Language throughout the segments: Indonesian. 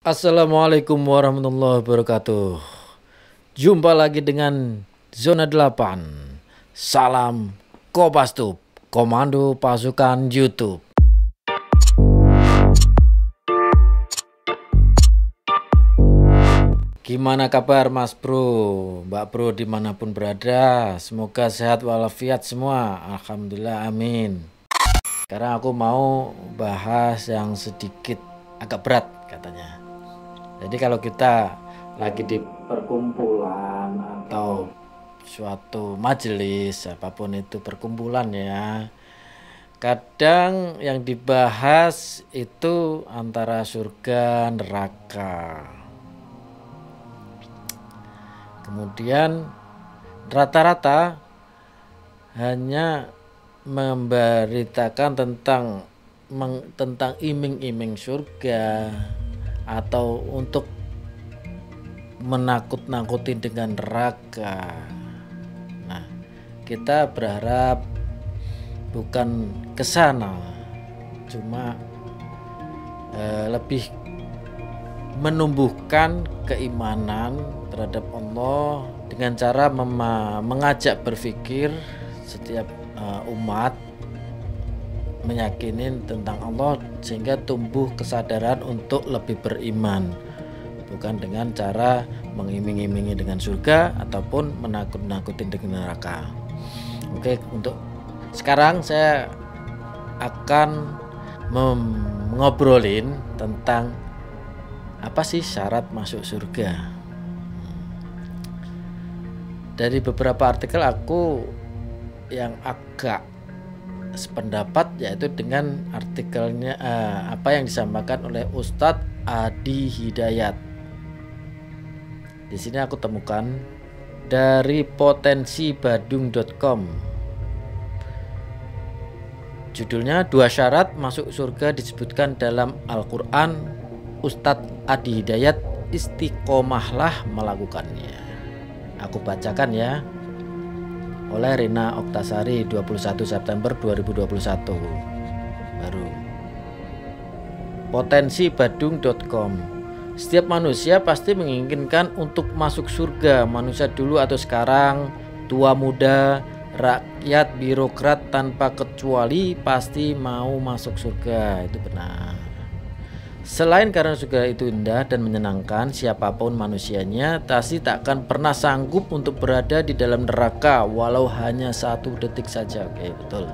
Assalamualaikum warahmatullahi wabarakatuh. Jumpa lagi dengan Zona 8. Salam Kopastus, Komando Pasukan YouTube. Gimana kabar Mas Bro, Mbak Bro dimanapun berada? Semoga sehat walafiat semua. Alhamdulillah, amin. Sekarang aku mau bahas yang sedikit agak berat katanya. Jadi kalau kita lagi di perkumpulan atau suatu majelis, apapun itu perkumpulan ya, kadang yang dibahas itu antara surga neraka. Kemudian rata-rata hanya memberitakan tentang iming-iming surga atau untuk menakut-nakuti dengan neraka. Nah, kita berharap bukan ke sana, cuma lebih menumbuhkan keimanan terhadap Allah dengan cara mengajak berpikir setiap umat, meyakini tentang Allah sehingga tumbuh kesadaran untuk lebih beriman, bukan dengan cara mengiming-imingi dengan surga ataupun menakut-nakutin dengan neraka. Oke, untuk sekarang saya akan ngobrolin tentang apa sih syarat masuk surga. Dari beberapa artikel aku yang agak sependapat yaitu dengan artikelnya apa yang disampaikan oleh Ustadz Adi Hidayat. Di sini aku temukan dari potensibadung.com. Judulnya 2 syarat masuk surga disebutkan dalam Al-Quran. Ustadz Adi Hidayat istiqomahlah melakukannya. Aku bacakan ya. Oleh Rina Oktasari 21 September 2021 baru. Potensibadung.com. Setiap manusia pasti menginginkan untuk masuk surga, manusia dulu atau sekarang, tua muda, rakyat, birokrat tanpa kecuali pasti mau masuk surga, itu benar. Selain karena surga itu indah dan menyenangkan, siapapun manusianya pasti tak akan pernah sanggup untuk berada di dalam neraka walau hanya 1 detik saja. Oke, betul.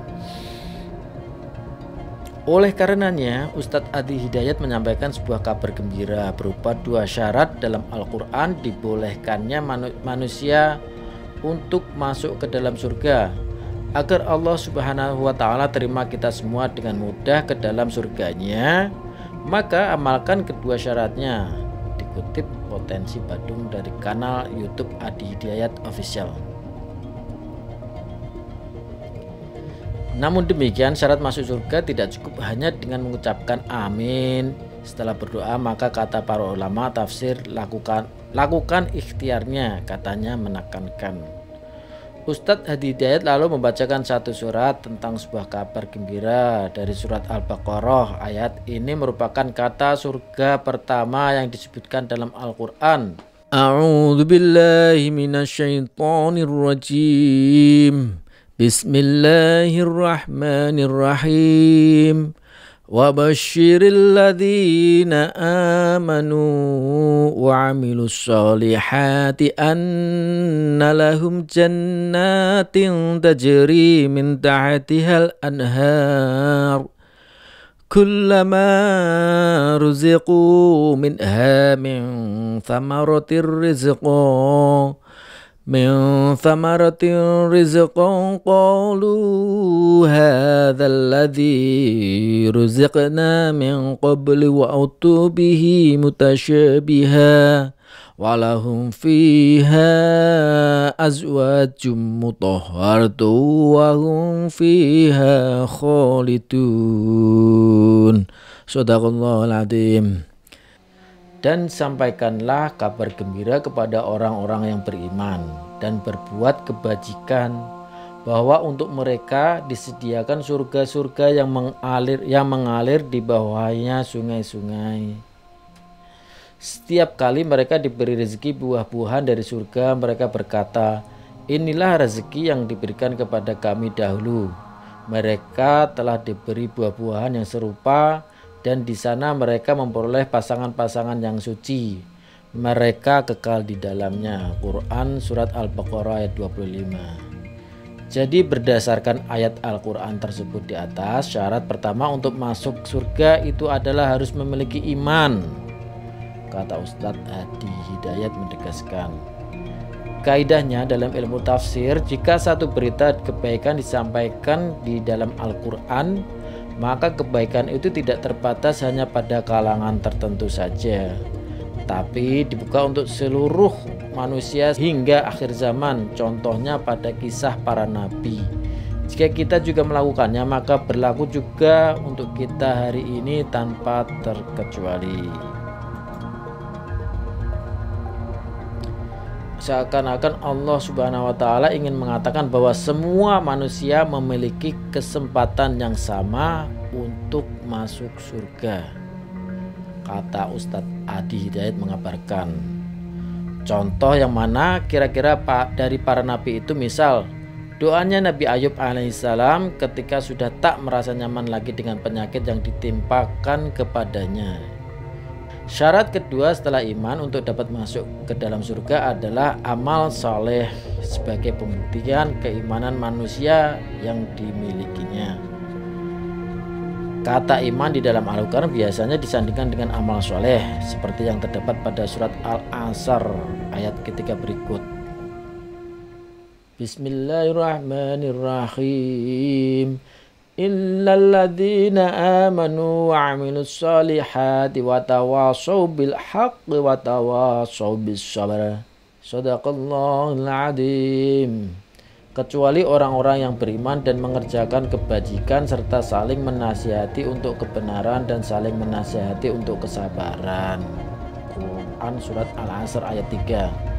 Oleh karenanya, Ustadz Adi Hidayat menyampaikan sebuah kabar gembira berupa 2 syarat dalam Al-Quran dibolehkannya manusia untuk masuk ke dalam surga agar Allah Subhanahu wa Ta'ala terima kita semua dengan mudah ke dalam surganya. Maka amalkan kedua syaratnya. Dikutip Potensi Badung dari kanal YouTube Adi Hidayat Official. Namun demikian, syarat masuk surga tidak cukup hanya dengan mengucapkan amin. Setelah berdoa, maka kata para ulama tafsir lakukan ikhtiarnya, katanya menekankan. Ustadz Adi Hidayat lalu membacakan 1 surat tentang sebuah kabar gembira dari surat Al-Baqarah. Ayat ini merupakan kata surga pertama yang disebutkan dalam Al-Quran. A'udzu billahi minasyaitonir rajim. Bismillahirrahmanirrahim. Wabashiril ladzina amanu wa amilus solihati anna lahum jannatin tajri min tahtihal anhar kullama ruziqu minha min thamaratir rizqan qalu hadza alladzi ruziqna min qabli wa utu bihi mutasyabiha walahum fiha azwajum mutahharatu wa hum fiha khalidun. Shadaqallahul adzim. Dan sampaikanlah kabar gembira kepada orang-orang yang beriman dan berbuat kebajikan bahwa untuk mereka disediakan surga-surga yang mengalir di bawahnya sungai-sungai. Setiap kali mereka diberi rezeki buah-buahan dari surga, mereka berkata, inilah rezeki yang diberikan kepada kami dahulu. Mereka telah diberi buah-buahan yang serupa, dan di sana mereka memperoleh pasangan-pasangan yang suci. Mereka kekal di dalamnya. Quran Surat Al-Baqarah ayat 25. Jadi berdasarkan ayat Al-Quran tersebut di atas, syarat pertama untuk masuk surga itu adalah harus memiliki iman, kata Ustadz Adi Hidayat menegaskan. Kaidahnya dalam ilmu tafsir, jika satu berita kebaikan disampaikan di dalam Al-Quran, maka kebaikan itu tidak terbatas hanya pada kalangan tertentu saja, tapi dibuka untuk seluruh manusia hingga akhir zaman. Contohnya pada kisah para nabi. Jika kita juga melakukannya, maka berlaku juga untuk kita hari ini tanpa terkecuali. Seakan-akan Allah Subhanahu wa Ta'ala ingin mengatakan bahwa semua manusia memiliki kesempatan yang sama untuk masuk surga, kata Ustadz Adi Hidayat mengabarkan. Contoh yang mana kira-kira dari para nabi itu, misal doanya Nabi Ayub alaihissalam ketika sudah tak merasa nyaman lagi dengan penyakit yang ditimpakan kepadanya. Syarat kedua setelah iman untuk dapat masuk ke dalam surga adalah amal saleh sebagai pembuktian keimanan manusia yang dimilikinya. Kata iman di dalam Al-Quran biasanya disandingkan dengan amal soleh, seperti yang terdapat pada surat Al-Asr ayat ketiga berikut. Bismillahirrahmanirrahim. Illalladzina amanu wa amilus solihati wa tawasaw bil haqqi wa tawasaw bis sabr. Shadaqallahul adzim. Kecuali orang-orang yang beriman dan mengerjakan kebajikan serta saling menasihati untuk kebenaran dan saling menasihati untuk kesabaran. Quran Surat Al-Asr ayat 3.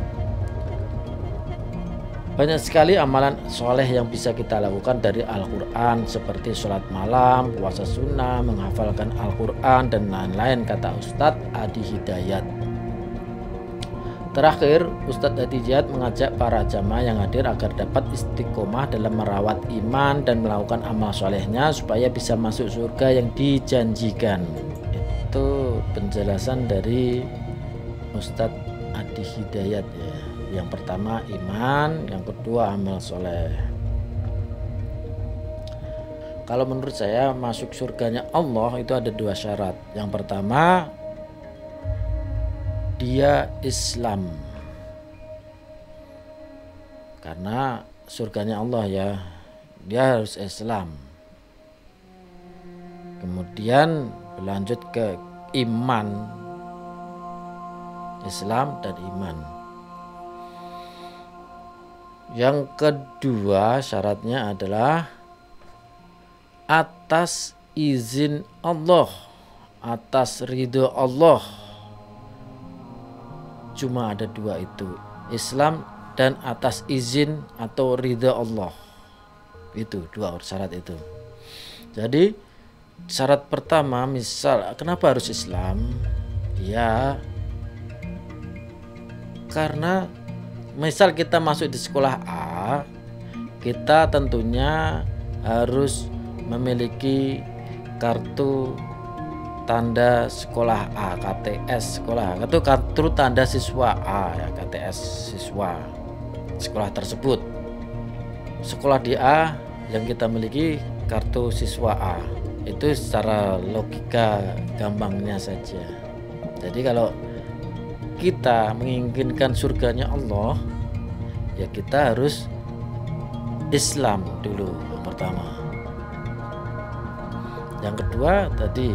Banyak sekali amalan soleh yang bisa kita lakukan dari Al-Quran, seperti sholat malam, puasa sunnah, menghafalkan Al-Quran, dan lain-lain, kata Ustadz Adi Hidayat. Terakhir, Ustadz Adi Hidayat mengajak para jamaah yang hadir agar dapat istiqomah dalam merawat iman dan melakukan amal solehnya supaya bisa masuk surga yang dijanjikan. Itu penjelasan dari Ustadz Adi Hidayat ya. Yang pertama iman, yang kedua amal soleh. Kalau menurut saya masuk surganya Allah itu ada dua syarat. Yang pertama, dia Islam, karena surganya Allah ya, dia harus Islam. Kemudian berlanjut ke iman, Islam dan iman. Yang kedua syaratnya adalah atas izin Allah, atas ridho Allah. Cuma ada dua itu, Islam dan atas izin atau ridha Allah. Itu dua syarat itu. Jadi syarat pertama, misal kenapa harus Islam? Ya karena misal kita masuk di sekolah A, kita tentunya harus memiliki kartu tanda sekolah A, KTS sekolah, itu kartu tanda siswa A ya, KTS siswa sekolah tersebut. Sekolah di A yang kita miliki kartu siswa A. Itu secara logika gampangnya saja. Jadi kalau kita menginginkan surganya Allah, ya kita harus Islam dulu yang pertama. Yang kedua tadi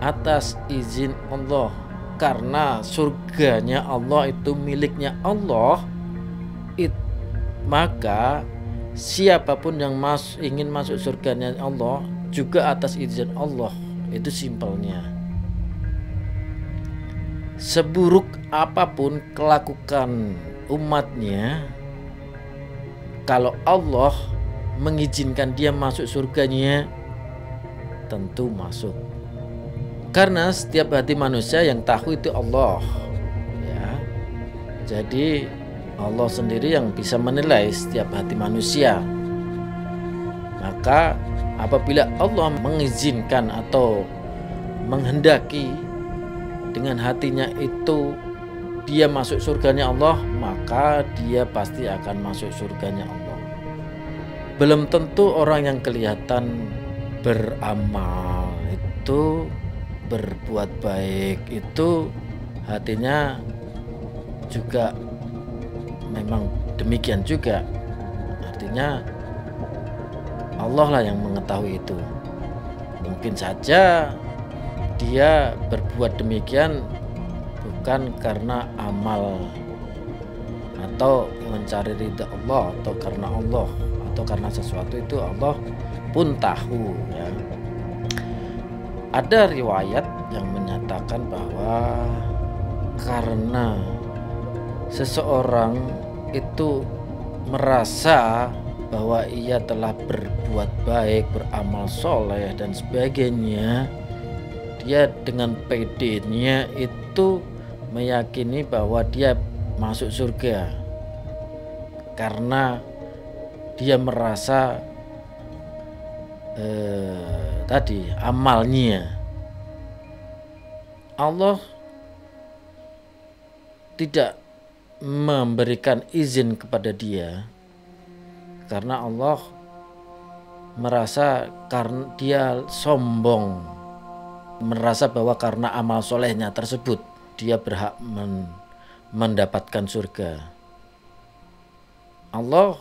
atas izin Allah, karena surganya Allah itu miliknya Allah, maka siapapun yang ingin masuk surganya Allah juga atas izin Allah. Itu simpelnya. Seburuk apapun kelakukan umatnya, kalau Allah mengizinkan dia masuk surganya, tentu masuk. Karena setiap hati manusia yang tahu itu Allah, ya. Jadi Allah sendiri yang bisa menilai setiap hati manusia. Maka apabila Allah mengizinkan atau menghendaki dengan hatinya itu dia masuk surganya Allah, maka dia pasti akan masuk surganya Allah. Belum tentu orang yang kelihatan beramal itu, berbuat baik itu hatinya juga memang demikian juga. Artinya Allah lah yang mengetahui itu. Mungkin saja dia berbuat demikian bukan karena amal atau mencari ridha Allah atau karena Allah atau karena sesuatu itu, Allah pun tahu, ya. Ada riwayat yang menyatakan bahwa karena seseorang itu merasa bahwa ia telah berbuat baik, beramal soleh dan sebagainya, dia dengan pedenya itu meyakini bahwa dia masuk surga karena dia merasa tadi amalnya. Allah tidak memberikan izin kepada dia karena Allah merasa karena dia sombong, merasa bahwa karena amal solehnya tersebut dia berhak mendapatkan surga. Allah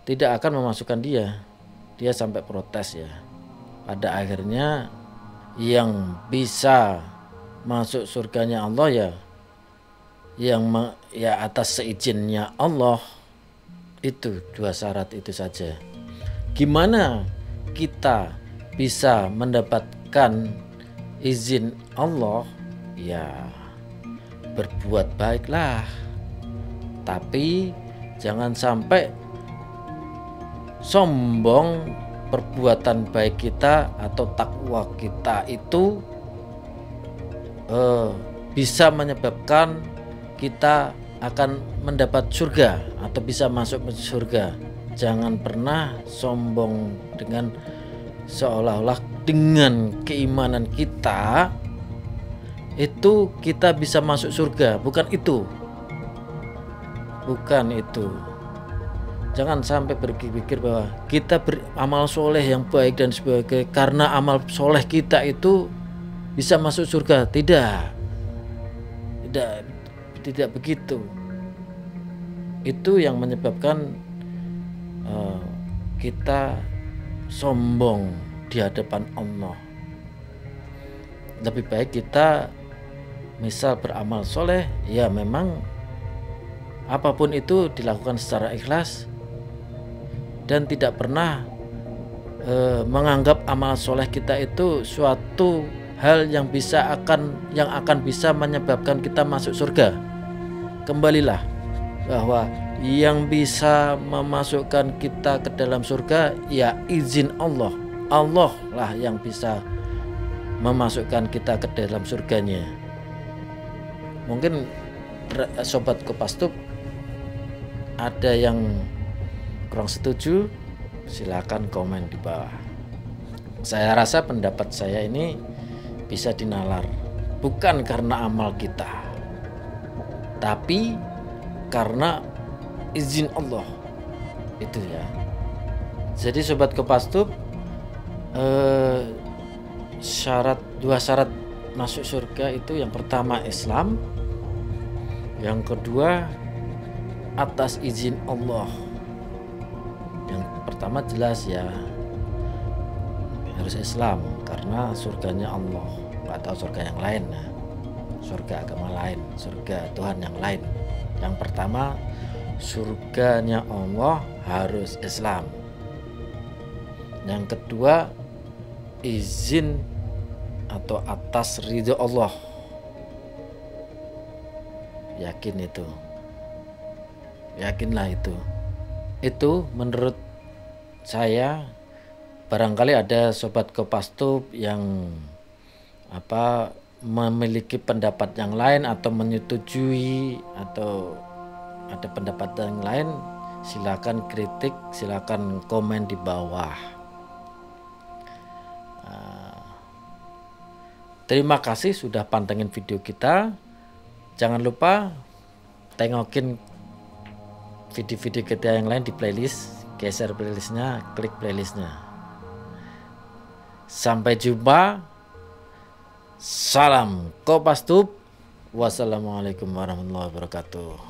tidak akan memasukkan dia sampai protes, ya. Pada akhirnya yang bisa masuk surganya Allah ya atas seizinnya Allah. Itu dua syarat itu saja. Gimana kita bisa mendapatkan izin Allah? Ya berbuat baiklah, tapi jangan sampai sombong perbuatan baik kita atau takwa kita itu bisa menyebabkan kita akan mendapat surga atau bisa masuk surga. Jangan pernah sombong dengan seolah-olah dengan keimanan kita itu kita bisa masuk surga. Bukan itu. Jangan sampai berpikir bahwa kita beramal soleh yang baik dan sebagainya karena amal soleh kita itu bisa masuk surga. Tidak begitu. Itu yang menyebabkan kita sombong di hadapan Allah. Lebih baik kita misal beramal soleh, ya memang apapun itu dilakukan secara ikhlas dan tidak pernah menganggap amal soleh kita itu suatu hal yang akan bisa menyebabkan kita masuk surga. Kembalilah bahwa yang bisa memasukkan kita ke dalam surga ya izin Allah. Allah lah yang bisa memasukkan kita ke dalam surganya. Mungkin sobat Kopastub ada yang kurang setuju, silakan komen di bawah. Saya rasa pendapat saya ini bisa dinalar bukan karena amal kita, tapi karena izin Allah itu, ya. Jadi sobat Kopastub, dua syarat masuk surga itu, yang pertama Islam, yang kedua atas izin Allah. Yang pertama jelas ya harus Islam karena surganya Allah, nggak tahu surga yang lain, surga agama lain, surga Tuhan yang lain. Yang pertama surganya Allah harus Islam. Yang kedua izin atau atas ridho Allah. Yakinlah itu menurut saya. Barangkali ada sobat Kopastub yang memiliki pendapat yang lain atau menyetujui atau ada pendapat yang lain, silakan kritik, silakan komen di bawah. Terima kasih sudah pantengin video kita. Jangan lupa tengokin video-video kita yang lain di playlist, geser playlistnya, klik playlistnya. Sampai jumpa. Salam Kopastus. Wassalamualaikum warahmatullahi wabarakatuh.